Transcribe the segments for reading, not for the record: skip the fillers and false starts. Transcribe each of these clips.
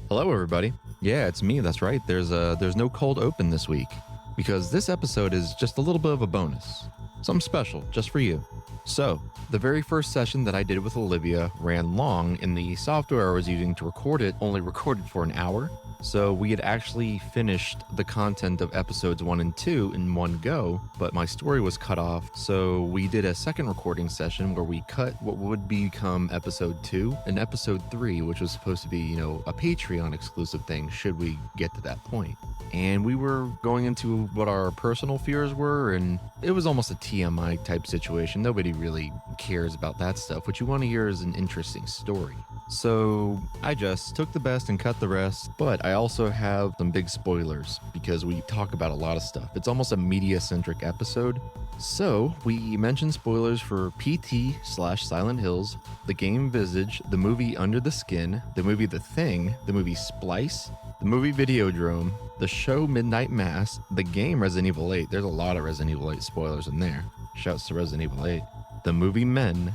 Hello, everybody. Yeah, it's me. That's right. There's no cold open this week because this episode is just a little bit of a bonus, something special just for you. So, the very first session that I did with Olivia ran long, and the software I was using to record it only recorded for an hour. So, we had actually finished the content of episodes 1 and 2 in one go, but my story was cut off. So, we did a second recording session where we cut what would become episode 2 and episode 3, which was supposed to be, a Patreon exclusive thing should we get to that point. And we were going into what our personal fears were, and it was almost a TMI type situation. Nobody really cares about that stuff. What you want to hear is an interesting story. So I just took the best and cut the rest, but I also have some big spoilers because we talk about a lot of stuff. It's almost a media-centric episode. So we mentioned spoilers for PT/Silent Hills, the game Visage, the movie Under the Skin, the movie The Thing, the movie Splice, the movie Videodrome, the show Midnight Mass, the game Resident Evil 8. There's a lot of Resident Evil 8 spoilers in there. Shouts to Resident Evil 8. The movie Men,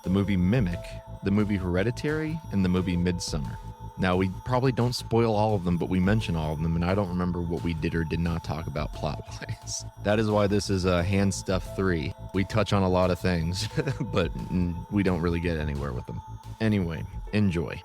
the movie Mimic, the movie Hereditary, and the movie Midsummer. Now, we probably don't spoil all of them, but we mention all of them, and I don't remember what we did or did not talk about plot-wise. That is why this is a Hand Stuff 3. We touch on a lot of things, but we don't really get anywhere with them. Anyway, enjoy.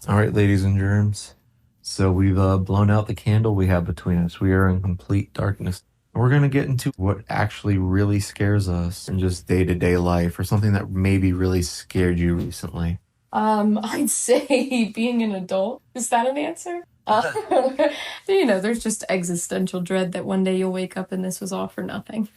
All right, ladies and germs. So we've blown out the candle we have between us. We are in complete darkness. We're going to get into what actually really scares us in just day-to-day life, or something that maybe really scared you recently. I'd say being an adult. Is that an answer? There's just existential dread that one day you'll wake up and this was all for nothing.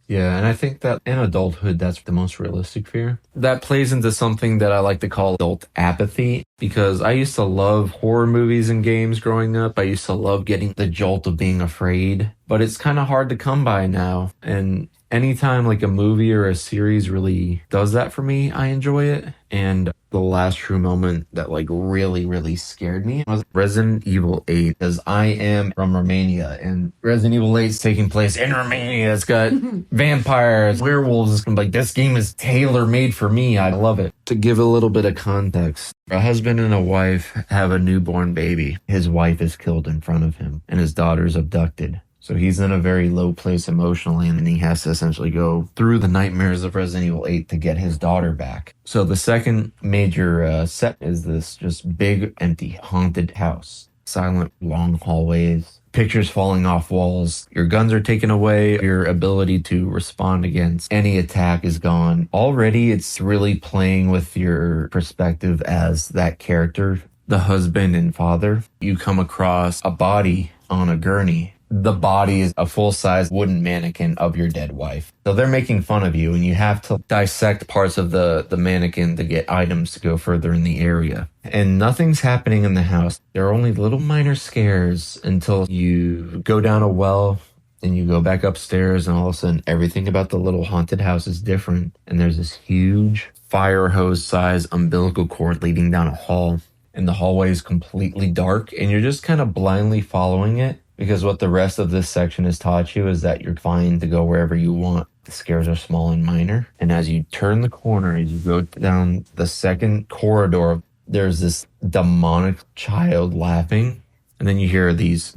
Yeah, and I think that in adulthood, that's the most realistic fear. That plays into something that I like to call adult apathy, because I used to love horror movies and games growing up. I used to love getting the jolt of being afraid, but it's kind of hard to come by now. And anytime like a movie or a series really does that for me, I enjoy it. And the last true moment that like really, really scared me was Resident Evil 8, because I am from Romania and Resident Evil 8 is taking place in Romania. It's got vampires, werewolves. Like, this game is tailor-made for me. I love it. To give a little bit of context, a husband and a wife have a newborn baby. His wife is killed in front of him and his daughter's abducted. So he's in a very low place emotionally, and he has to essentially go through the nightmares of Resident Evil 8 to get his daughter back. So the second major set is this just big, empty, haunted house. Silent, long hallways, pictures falling off walls. Your guns are taken away. Your ability to respond against any attack is gone. Already, it's really playing with your perspective as that character, the husband and father. You come across a body on a gurney. The body is a full-size wooden mannequin of your dead wife. So they're making fun of you, and you have to dissect parts of the mannequin to get items to go further in the area. And nothing's happening in the house. There are only little minor scares until you go down a well and you go back upstairs, and all of a sudden everything about the little haunted house is different. And there's this huge fire hose-size umbilical cord leading down a hall. And the hallway is completely dark, and you're just kind of blindly following it. Because what the rest of this section has taught you is that you're fine to go wherever you want. The scares are small and minor. And as you turn the corner, as you go down the second corridor, there's this demonic child laughing. And then you hear these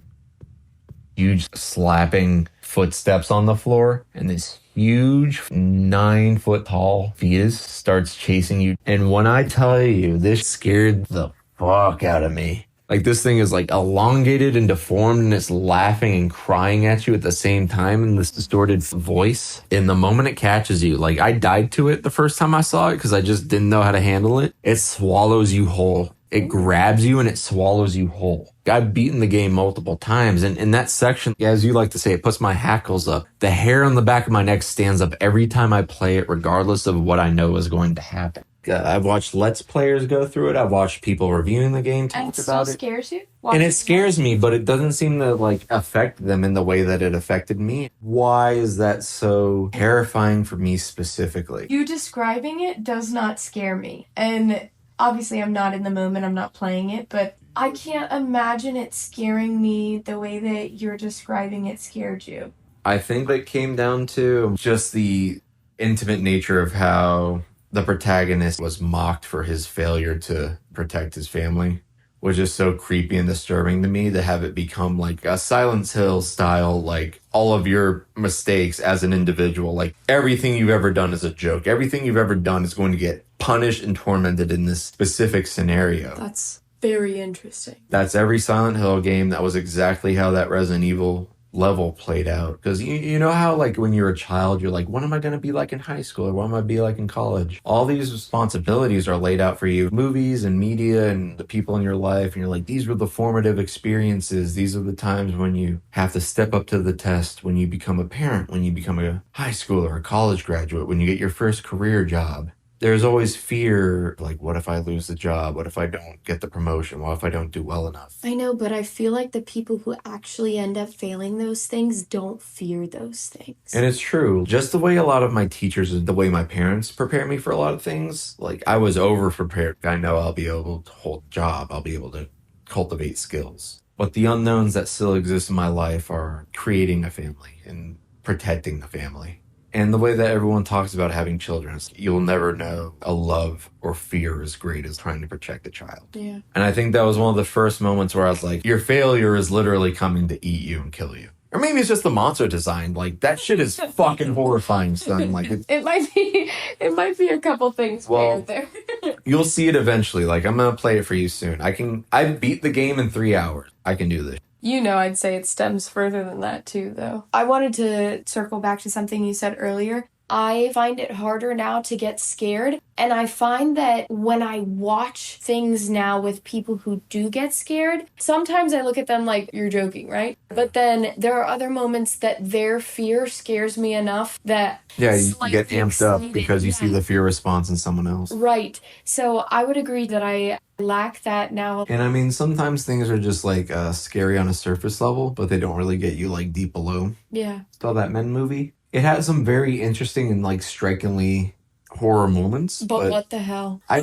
huge slapping footsteps on the floor. And this huge 9-foot-tall fetus starts chasing you. And when I tell you, this scared the fuck out of me. Like, this thing is like elongated and deformed, and it's laughing and crying at you at the same time in this distorted voice. In the moment it catches you, like, I died to it the first time I saw it because I just didn't know how to handle it. It swallows you whole. It grabs you and it swallows you whole. I've beaten the game multiple times, and in that section, as you like to say, it puts my hackles up. The hair on the back of my neck stands up every time I play it, regardless of what I know is going to happen. I've watched Let's Players go through it. I've watched people reviewing the game talk about it. And it still scares you? And it scares me, but it doesn't seem to like affect them in the way that it affected me. Why is that so terrifying for me specifically? You describing it does not scare me. And obviously I'm not in the moment, I'm not playing it, but I can't imagine it scaring me the way that you're describing it scared you. I think it came down to just the intimate nature of how the protagonist was mocked for his failure to protect his family was just so creepy and disturbing to me, to have it become like a Silent Hill style, like all of your mistakes as an individual, like everything you've ever done is a joke. Everything you've ever done is going to get punished and tormented in this specific scenario. That's very interesting. That's every Silent Hill game. That was exactly how that Resident Evil level played out. Because you know how, like, when you're a child, you're like, what am I going to be like in high school, or what am I going to be like in college? All these responsibilities are laid out for you. Movies and media and the people in your life. And you're like, these were the formative experiences. These are the times when you have to step up to the test, when you become a parent, when you become a high schooler or a college graduate, when you get your first career job. There's always fear, like, what if I lose the job? What if I don't get the promotion? What if I don't do well enough? I know, but I feel like the people who actually end up failing those things don't fear those things. And it's true. Just the way a lot of my teachers, the way my parents prepare me for a lot of things, like, I was over prepared. I know I'll be able to hold a job. I'll be able to cultivate skills. But the unknowns that still exist in my life are creating a family and protecting the family. And the way that everyone talks about having children, you'll never know a love or fear as great as trying to protect a child. Yeah. And I think that was one of the first moments where I was like, your failure is literally coming to eat you and kill you. Or maybe it's just the monster design. Like, that shit is fucking horrifying, son. Like, it might be a couple things there. You'll see it eventually. Like, I'm gonna play it for you soon. I beat the game in 3 hours. I can do this. You know, I'd say it stems further than that, too, though. I wanted to circle back to something you said earlier. I find it harder now to get scared, and I find that when I watch things now with people who do get scared, sometimes I look at them like, you're joking, right? But then there are other moments that their fear scares me enough that... Yeah, you get amped up because you see the fear response in someone else. Right. So I would agree that I lack that now. And I mean, sometimes things are just like scary on a surface level, but they don't really get you like deep below. Yeah. Saw that Men movie? It had some very interesting and like strikingly horror moments. But what the hell? I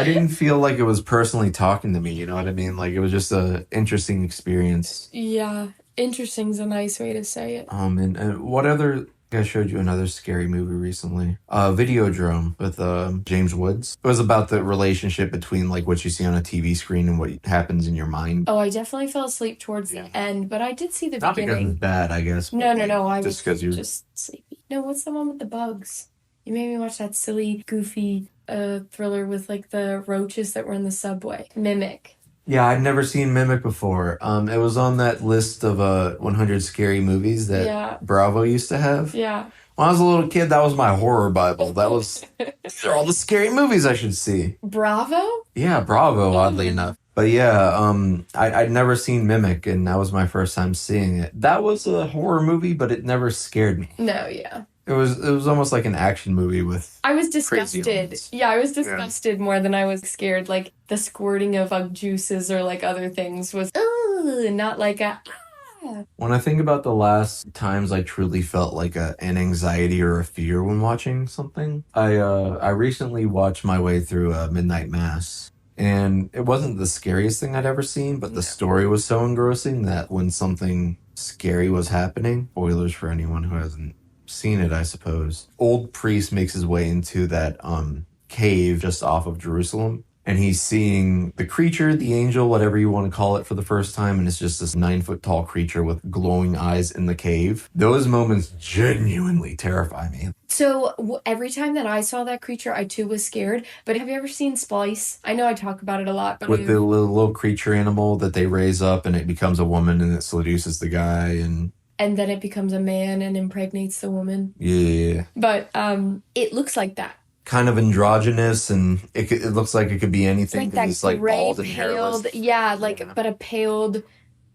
didn't feel like it was personally talking to me, you know what I mean? Like, it was just a interesting experience. Yeah, interesting's a nice way to say it. And what other... I showed you another scary movie recently. Videodrome with James Woods. It was about the relationship between like what you see on a TV screen and what happens in your mind. Oh, I definitely fell asleep towards the end, but I did see the beginning. Not because it's bad, I guess. No. I just was you're just sleepy. No, what's the one with the bugs? You made me watch that silly, goofy thriller with like the roaches that were in the subway. Mimic. Yeah, I'd never seen Mimic before. It was on that list of 100 scary movies that Bravo used to have. Yeah. When I was a little kid, that was my horror Bible. These are all the scary movies I should see. Bravo? Yeah, Bravo, oddly enough. But yeah, I'd never seen Mimic, and that was my first time seeing it. That was a horror movie, but it never scared me. No, yeah. It was almost like an action movie with I was disgusted. Yeah, I was disgusted more than I was scared. Like, the squirting of bug juices or, like, other things was, not like a, When I think about the last times I truly felt like an anxiety or a fear when watching something, I recently watched my way through Midnight Mass. And it wasn't the scariest thing I'd ever seen, but the story was so engrossing that when something scary was happening, spoilers for anyone who hasn't seen it, I suppose. Old priest makes his way into that cave just off of Jerusalem, and he's seeing the creature, the angel, whatever you want to call it, for the first time, and it's just this 9-foot tall creature with glowing eyes in the cave. Those moments genuinely terrify me. So every time that I saw that creature, I too was scared. But have you ever seen Splice? I know I talk about it a lot, but with the little creature animal that they raise up, and it becomes a woman, and it seduces the guy, and then it becomes a man and impregnates the woman. Yeah. But it looks like that. Kind of androgynous, and it looks like it could be anything. Like that he's like gray, bald and hairless. Yeah, but a paled,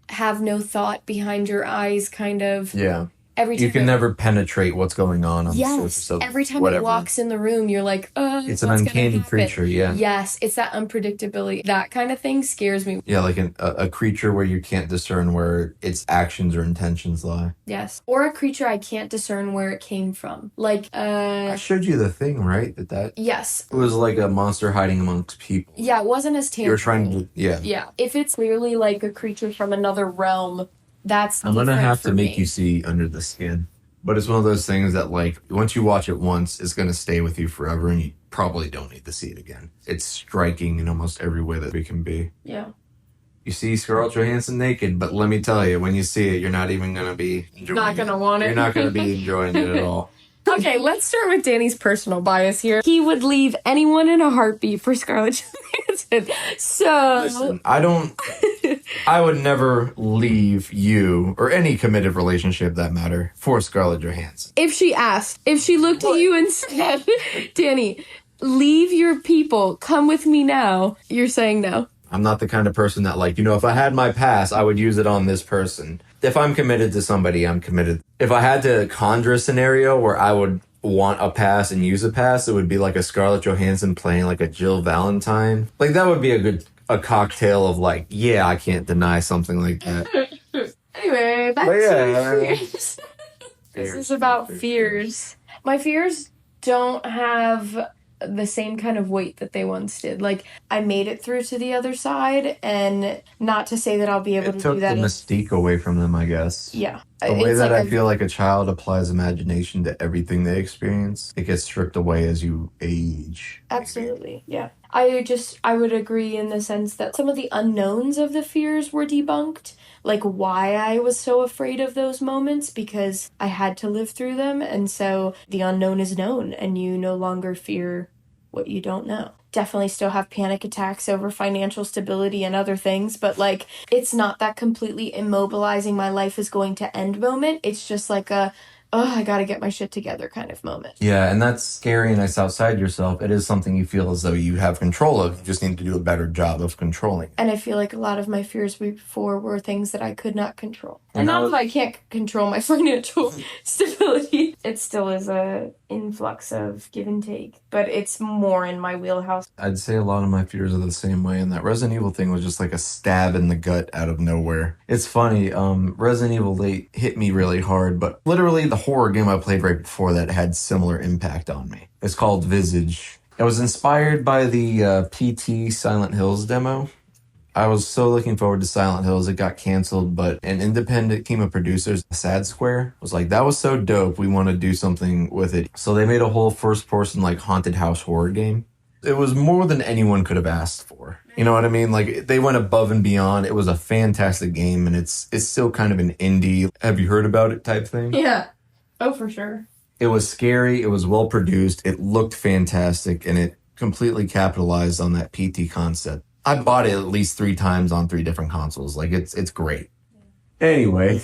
have no thought behind your eyes kind of. Yeah. Every time you can never penetrate what's going on the surface of every time whatever. It walks in the room, you're like, it's an uncanny creature, yeah. Yes, it's that unpredictability. That kind of thing scares me. Yeah, like a creature where you can't discern where its actions or intentions lie. Yes. Or a creature I can't discern where it came from. Like, I showed you the thing, right? That Yes. It was like a monster hiding amongst people. Yeah, it wasn't as tangible. You were trying to, yeah. Yeah. If it's clearly like a creature from another realm, that's I'm going to have to make me. you see Under the Skin. But it's one of those things that, like, once you watch it once, it's going to stay with you forever, and you probably don't need to see it again. It's striking in almost every way that it can be. Yeah. You see Scarlett Johansson naked, but let me tell you, when you see it, you're not even going to be enjoying Not going to want it. You're not going to be enjoying it at all. Okay, let's start with Danny's personal bias here. He would leave anyone in a heartbeat for Scarlett Johansson. So... Listen, I would never leave you, or any committed relationship that matter, for Scarlett Johansson. If she looked at you and said, Danny, leave your people, come with me now, you're saying no. I'm not the kind of person that, like, if I had my pass, I would use it on this person. If I'm committed to somebody, I'm committed. If I had to conjure a scenario where I would want a pass and use a pass, it would be like a Scarlett Johansson playing like a Jill Valentine. Like, that would be a cocktail of, like, yeah, I can't deny something like that. Anyway, back to fears. This is about fears. My fears don't have the same kind of weight that they once did. Like, I made it through to the other side, and not to say that I'll be able to do that. It took the mystique away from them, I guess. Yeah. The way that I feel like a child applies imagination to everything they experience, it gets stripped away as you age. Absolutely, yeah. I would agree in the sense that some of the unknowns of the fears were debunked. Like, why I was so afraid of those moments, because I had to live through them, and so the unknown is known, and you no longer fear what you don't know. Definitely still have panic attacks over financial stability and other things, but, like, it's not that completely immobilizing my life is going to end moment. It's just like I gotta get my shit together kind of moment. Yeah, and that's scary and it's outside yourself. It is something you feel as though you have control of. You just need to do a better job of controlling. And I feel like a lot of my fears before were things that I could not control. And not that I can't control my financial stability. It still is a influx of give and take, but it's more in my wheelhouse. I'd say a lot of my fears are the same way, and that Resident Evil thing was just like a stab in the gut out of nowhere. It's funny, Resident Evil 8 hit me really hard, but literally the horror game I played right before that had similar impact on me. It's called Visage. It was inspired by the PT Silent Hills demo. I was so looking forward to Silent Hills. It got canceled, but an independent team of producers, Sad Square, was like, that was so dope. We want to do something with it. So they made a whole first-person, like, haunted house horror game. It was more than anyone could have asked for. You know what I mean? Like, they went above and beyond. It was a fantastic game, and it's still kind of an indie, have you heard about it type thing? Yeah. Oh, for sure. It was scary. It was well-produced. It looked fantastic, and it completely capitalized on that PT concept. I bought it at least 3 times on 3 different consoles. Like, it's great. Anyway,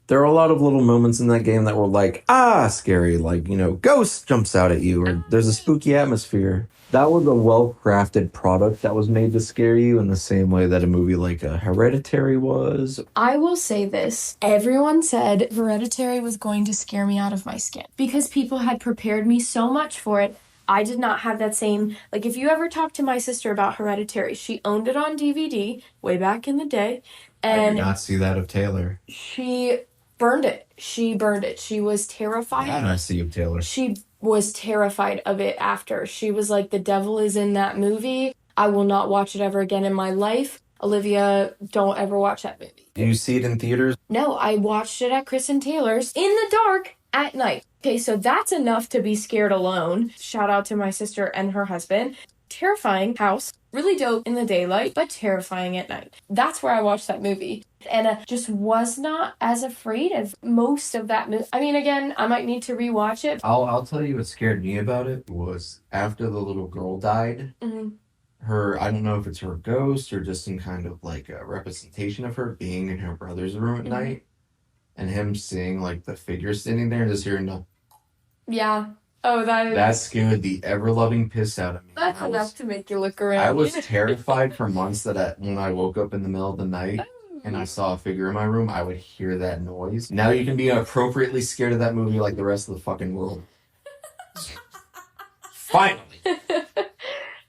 there are a lot of little moments in that game that were like, scary. Like, ghost jumps out at you, or there's a spooky atmosphere. That was a well-crafted product that was made to scare you in the same way that a movie like Hereditary was. I will say this. Everyone said Hereditary was going to scare me out of my skin because people had prepared me so much for it. I did not have that same, like, if you ever talk to my sister about Hereditary, she owned it on DVD way back in the day. And I did not see that of Taylor. She burned it. She was terrified. I did not see of Taylor. She was terrified of it after. She was like, the devil is in that movie. I will not watch it ever again in my life. Olivia, don't ever watch that movie. Do you see it in theaters? No, I watched it at Chris and Taylor's in the dark at night. Okay, so that's enough to be scared alone. Shout out to my sister and her husband. Terrifying house. Really dope in the daylight, but terrifying at night. That's where I watched that movie. And just was not as afraid of most of that movie. I mean, again, I might need to rewatch it. I'll tell you what scared me about it was after the little girl died, her, I don't know if it's her ghost or just some kind of like a representation of her being in her brother's room at night. And him seeing like the figure sitting there and just hearing the... Yeah. Oh, that scared the ever-loving piss out of me. That's enough to make you look around. I was terrified for months that when I woke up in the middle of the night and I saw a figure in my room, I would hear that noise. Now you can be appropriately scared of that movie like the rest of the fucking world. Finally!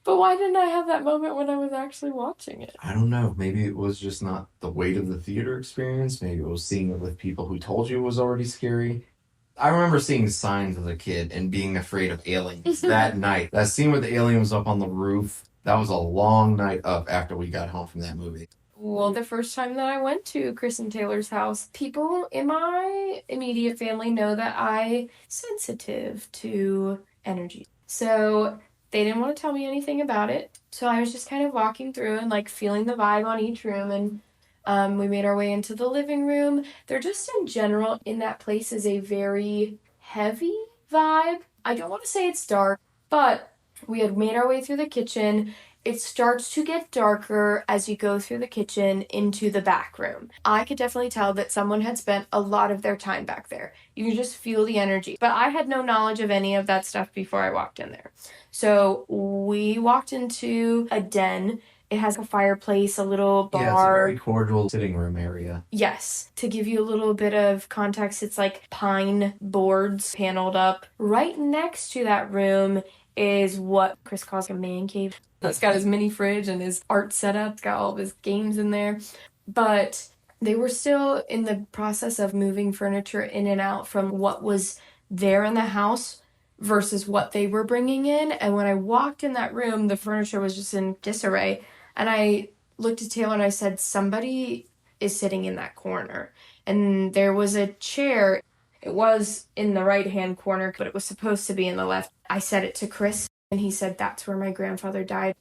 But why didn't I have that moment when I was actually watching it? I don't know. Maybe it was just not the weight of the theater experience. Maybe it was seeing it with people who told you it was already scary. I remember seeing signs as a kid and being afraid of aliens that night. That scene where the alien was up on the roof, that was a long night up after we got home from that movie. Well, the first time that I went to Chris and Taylor's house, people in my immediate family know that I'm sensitive to energy. So they didn't want to tell me anything about it. So I was just kind of walking through and like feeling the vibe on each room. And we made our way into the living room. There just in general in that place is a very heavy vibe. I don't want to say it's dark, but we had made our way through the kitchen. It starts to get darker as you go through the kitchen into the back room. I could definitely tell that someone had spent a lot of their time back there. You could just feel the energy. But I had no knowledge of any of that stuff before I walked in there. So we walked into a den. It has a fireplace, a little bar. Yeah, it's a very cordial sitting room area. Yes. To give you a little bit of context, it's like pine boards paneled up. Right next to that room is what Chris calls a man cave. It's got his mini fridge and his art setup. It's got all of his games in there. But they were still in the process of moving furniture in and out from what was there in the house versus what they were bringing in. And when I walked in that room, the furniture was just in disarray. And I looked at Taylor and I said, somebody is sitting in that corner. And there was a chair. It was in the right-hand corner, but it was supposed to be in the left. I said it to Chris, and he said, that's where my grandfather died.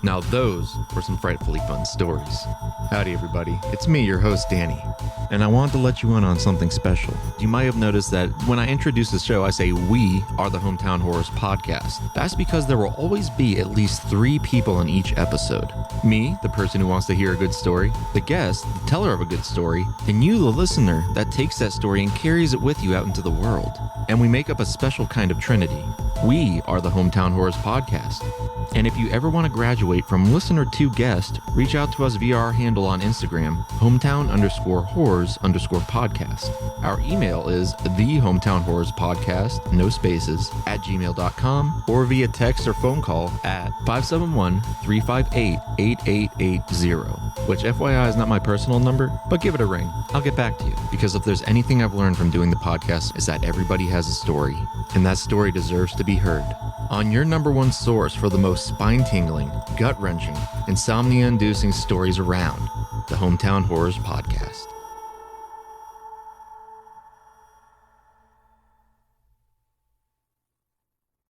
Now those were some frightfully fun stories. Howdy everybody, it's me, your host Danny, and I wanted to let you in on something special. You might have noticed that when I introduce the show, I say we are the Hometown Horrors podcast. That's because there will always be at least 3 people in each episode. Me, the person who wants to hear a good story, the guest, the teller of a good story, and you, the listener, that takes that story and carries it with you out into the world. And we make up a special kind of trinity. We are the Hometown Horrors podcast. And if you ever want to graduate from listener to guest, reach out to us via our handle on Instagram, hometown_horrors_podcast. Our email is thehometownhorrorspodcast, no spaces, @gmail.com, or via text or phone call at 571-358-8880, which FYI is not my personal number, but give it a ring. I'll get back to you, because if there's anything I've learned from doing the podcast, is that everybody has a story, and that story deserves to be heard. On your number one source for the most spine-tingling, gut-wrenching, insomnia-inducing stories around, the Hometown Horrors Podcast.